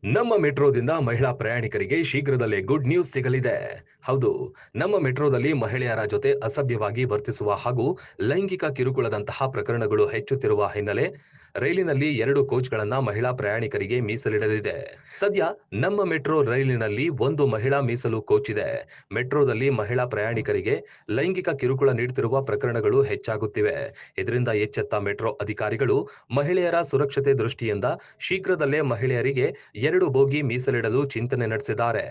ನಮ್ಮ ಮೆಟ್ರೋದಿಂದ ಮಹಿಳಾ ಪ್ರಯಾಣಿಕರಿಗೆ ಶೀಘ್ರದಲ್ಲೇ ಗುಡ್ ನ್ಯೂಸ್ ಸಿಗಲಿದೆ. ಹೌದು, ನಮ್ಮ ಮೆಟ್ರೋದಲ್ಲಿ ಮಹಿಳೆಯರ ಜೊತೆ ಅಸಭ್ಯವಾಗಿ ವರ್ತಿಸುವ ಹಾಗೂ ಲೈಂಗಿಕ ಕಿರುಕುಳದಂತಹ ಪ್ರಕರಣಗಳು ಹೆಚ್ಚುತ್ತಿರುವ ಹಿನ್ನೆಲೆ ರೈಲಿನಲ್ಲಿ 2 ಕೋಚ್ಗಳನ್ನ ಮಹಿಳಾ ಪ್ರಯಾಣಿಕರಿಗೆ ಮೀಸಲಿಡಲಿದೆ. ಸದ್ಯ ನಮ್ಮ ಮೆಟ್ರೋ ರೈಲಿನಲ್ಲಿ ಒಂದು ಮಹಿಳಾ ಮೀಸಲು ಕೋಚ್ ಇದೆ. ಮೆಟ್ರೋದಲ್ಲಿ ಮಹಿಳಾ ಪ್ರಯಾಣಿಕರಿಗೆ ಲೈಂಗಿಕ ಕಿರುಕುಳ ನೀಡುತ್ತಿರುವ ಪ್ರಕರಣಗಳು ಹೆಚ್ಚಾಗುತ್ತಿವೆ. ಇದರಿಂದ ಎಚ್ಚೆತ್ತ ಮೆಟ್ರೋ ಅಧಿಕಾರಿಗಳು ಮಹಿಳೆಯರ ಸುರಕ್ಷತೆ ದೃಷ್ಟಿಯಿಂದ ಶೀಘ್ರದಲ್ಲೇ ಮಹಿಳೆಯರಿಗೆ 2 ಬೋಗಿ ಮೀಸಲಿಡಲು ಚಿಂತನೆ ನಡೆಸಿದ್ದಾರೆ.